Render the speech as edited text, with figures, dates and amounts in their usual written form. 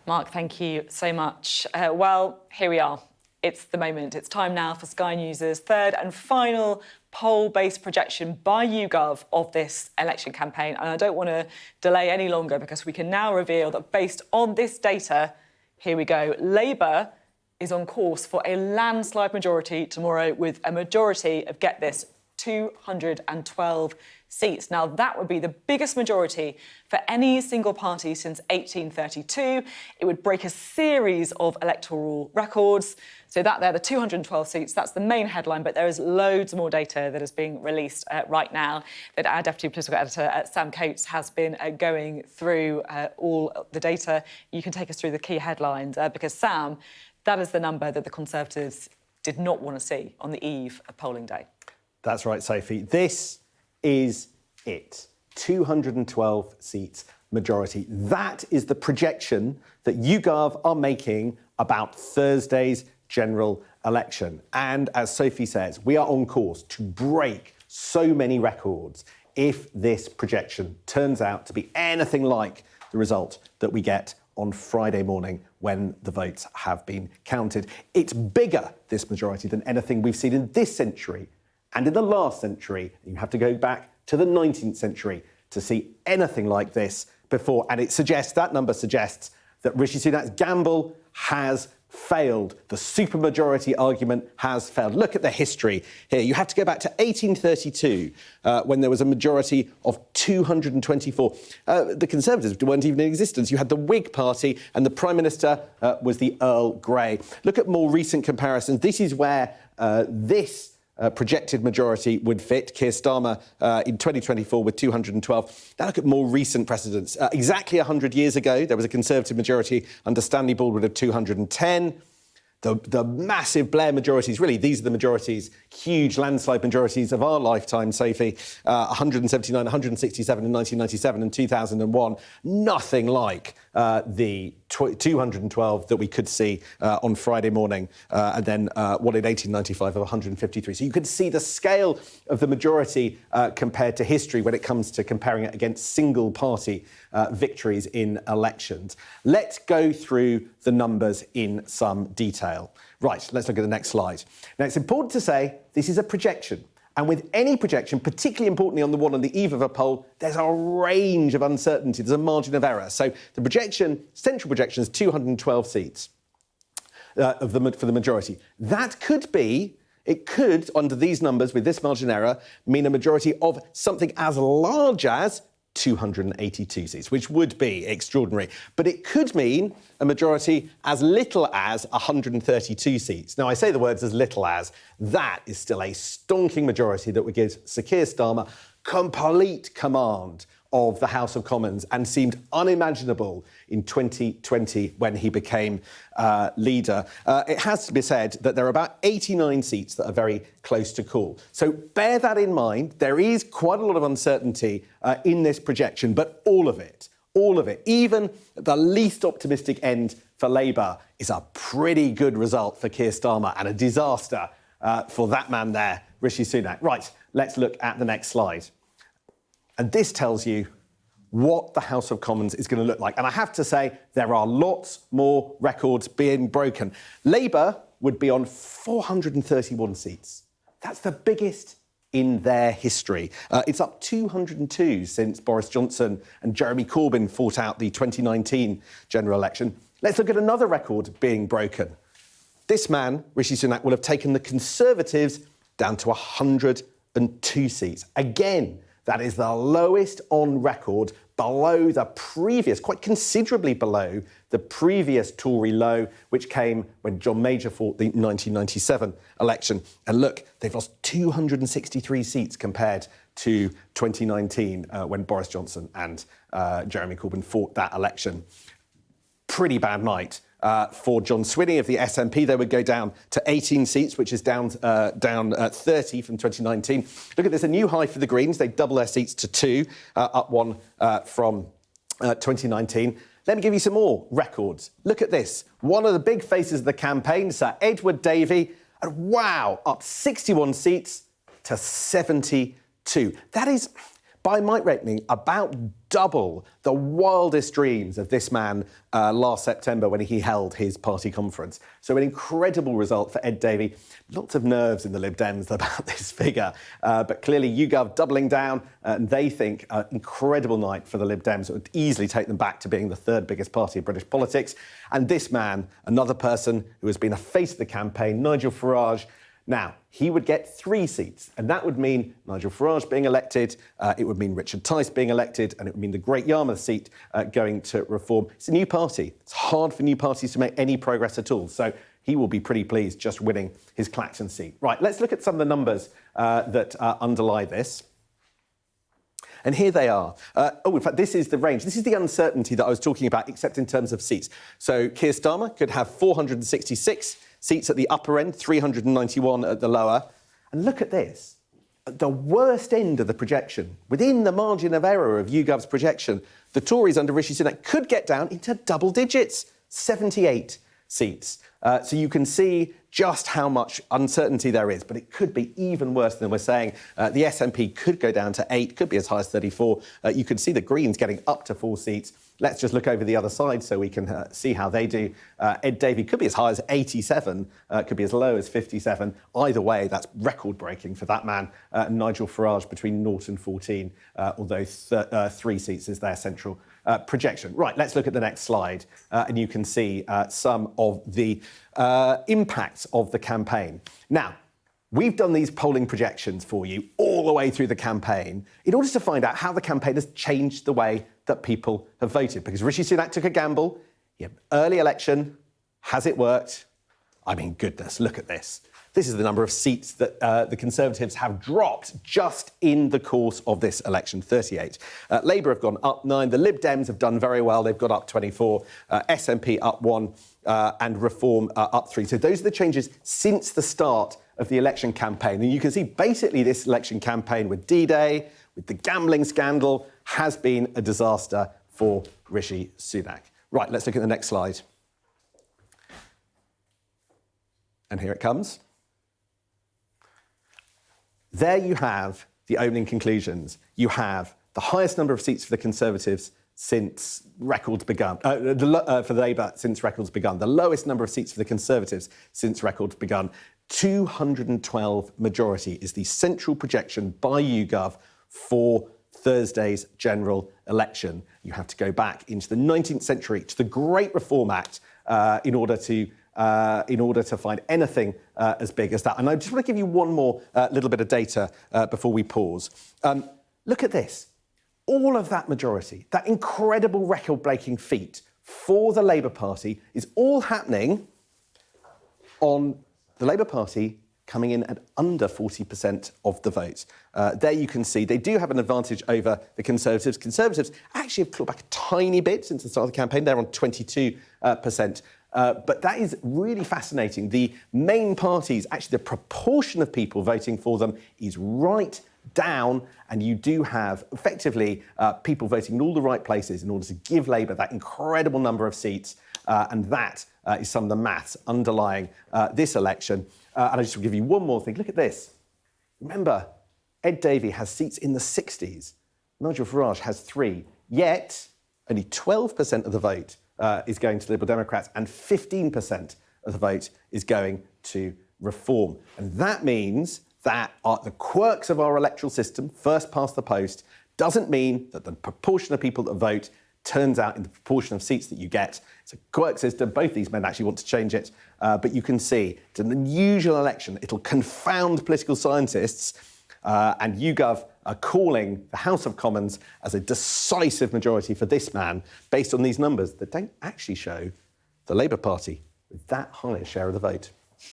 Mark, thank you so much. Well, here we are. It's the moment. It's time now for Sky News' third and final poll-based projection by YouGov of this election campaign. And I don't want to delay any longer because we can now reveal that based on this data, here we go, Labour is on course for a landslide majority tomorrow with a majority of, get this, 212 seats. Now, that would be the biggest majority for any single party since 1832. It would break a series of electoral records. So that there, the 212 seats, that's the main headline, but there is loads more data that is being released right now that our Deputy Political Editor, Sam Coates, has been going through all the data. You can take us through the key headlines because, Sam, that is the number that the Conservatives did not want to see on the eve of polling day. That's right, Sophie. This is it. 212 seats majority. That is the projection that YouGov are making about Thursday's general election. And as Sophie says, we are on course to break so many records if this projection turns out to be anything like the result that we get on Friday morning when the votes have been counted. It's bigger, this majority, than anything we've seen in this century and in the last century. You have to go back to the 19th century to see anything like this before. And it suggests, that number suggests, that Rishi Sunak's gamble has failed. The supermajority argument has failed. Look at the history here. You have to go back to 1832 when there was a majority of 224. The Conservatives weren't even in existence. You had the Whig Party and the Prime Minister was the Earl Grey. Look at more recent comparisons. This is where this projected majority would fit. Keir Starmer in 2024 with 212. Now look at more recent precedents. Exactly 100 years ago, there was a Conservative majority under Stanley Baldwin of 210. The massive Blair majorities, really, these are the majorities, huge landslide majorities of our lifetime, Sophie, 179, 167 in 1997 and 2001. Nothing like the 212 that we could see on Friday morning, and then one in 1895 of 153. So you could see the scale of the majority compared to history when it comes to comparing it against single-party victories in elections. Let's go through the numbers in some detail. Right, let's look at the next slide. Now, it's important to say this is a projection. And with any projection, particularly importantly on the one on the eve of a poll, there's a range of uncertainty. There's a margin of error. So the projection, central projection, is 212 seats for the majority. That could be, it could, under these numbers, with this margin of error, mean a majority of something as large as 282 seats, which would be extraordinary. But it could mean a majority as little as 132 seats. Now, I say the words as little as. That is still a stonking majority that would give Sir Keir Starmer complete command of the House of Commons and seemed unimaginable in 2020 when he became leader. It has to be said that there are about 89 seats that are very close to call. So bear that in mind. There is quite a lot of uncertainty in this projection, but all of it, even the least optimistic end for Labour, is a pretty good result for Keir Starmer and a disaster for that man there, Rishi Sunak. Right, let's look at the next slide. And this tells you what the House of Commons is going to look like. And I have to say, there are lots more records being broken. Labour would be on 431 seats. That's the biggest in their history. It's up 202 since Boris Johnson and Jeremy Corbyn fought out the 2019 general election. Let's look at another record being broken. This man, Rishi Sunak, will have taken the Conservatives down to 102 seats. Again, that is the lowest on record, below the previous, quite considerably below the previous Tory low, which came when John Major fought the 1997 election. And look, they've lost 263 seats compared to 2019 when Boris Johnson and Jeremy Corbyn fought that election. Pretty bad night. For John Swinney of the SNP, they would go down to 18 seats, which is down 30 from 2019. Look at this, a new high for the Greens. They double their seats to 2, up 1 from 2019. Let me give you some more records. Look at this. One of the big faces of the campaign, Sir Edward Davey, and wow, up 61 seats to 72. That is by my reckoning, about double the wildest dreams of this man last September when he held his party conference. So an incredible result for Ed Davey. Lots of nerves in the Lib Dems about this figure, but clearly YouGov doubling down, and they think an incredible night for the Lib Dems. It would easily take them back to being the third biggest party in British politics. And this man, another person who has been a face of the campaign, Nigel Farage. Now, he would get 3 seats, and that would mean Nigel Farage being elected, it would mean Richard Tice being elected, and it would mean the Great Yarmouth seat going to Reform. It's a new party. It's hard for new parties to make any progress at all. So he will be pretty pleased just winning his Clacton seat. Right, let's look at some of the numbers that underlie this. And here they are. In fact, this is the range. This is the uncertainty that I was talking about, except in terms of seats. So Keir Starmer could have 466 seats at the upper end, 391 at the lower. And look at this. At the worst end of the projection, within the margin of error of YouGov's projection, the Tories under Rishi Sunak could get down into double digits, 78 seats. So you can see just how much uncertainty there is, but it could be even worse than we're saying. The SNP could go down to 8, could be as high as 34. You could see the Greens getting up to 4 seats. Let's just look over the other side so we can see how they do. Ed Davey could be as high as 87, could be as low as 57. Either way, that's record-breaking for that man. Nigel Farage between 0 and 14, although 3 seats is their central projection. Right, let's look at the next slide, and you can see some of the impacts of the campaign. Now, we've done these polling projections for you all the way through the campaign in order to find out how the campaign has changed the way that people have voted. Because Rishi Sunak took a gamble. Early election. Has it worked? I mean, goodness, look at this. This is the number of seats that the Conservatives have dropped just in the course of this election, 38. Labour have gone up 9. The Lib Dems have done very well. They've got up 24. SNP up 1 and Reform up 3. So those are the changes since the start of the election campaign. And you can see basically this election campaign with D-Day, with the gambling scandal, has been a disaster for Rishi Sunak. Right, let's look at the next slide. And here it comes. There you have the opening conclusions. You have the highest number of seats for the Conservatives since records begun, for the Labour since records begun. The lowest number of seats for the Conservatives since records begun. 212 majority is the central projection by YouGov for Thursday's general election. You have to go back into the 19th century to the Great Reform Act in order to find anything as big as that. And I just want to give you one more little bit of data before we pause. Look at this. All of that majority, that incredible record-breaking feat for the Labour Party is all happening on the Labour Party coming in at under 40% of the vote. There you can see they do have an advantage over the Conservatives. Conservatives actually have clawed back a tiny bit since the start of the campaign. They're on 22%. But that is really fascinating. The main parties, actually the proportion of people voting for them is right down, and you do have effectively people voting in all the right places in order to give Labour that incredible number of seats, and that is some of the maths underlying this election. And I just will give you one more thing. Look at this. Remember, Ed Davey has seats in the 60s. Nigel Farage has 3. Yet, only 12% of the vote is going to Liberal Democrats, and 15% of the vote is going to Reform. And that means that the quirks of our electoral system, first past the post, doesn't mean that the proportion of people that vote turns out in the proportion of seats that you get. It's a quirk system. Both these men actually want to change it. But you can see it's an unusual election. It'll confound political scientists. And YouGov are calling the House of Commons as a decisive majority for this man based on these numbers that don't actually show the Labour Party with that high a share of the vote.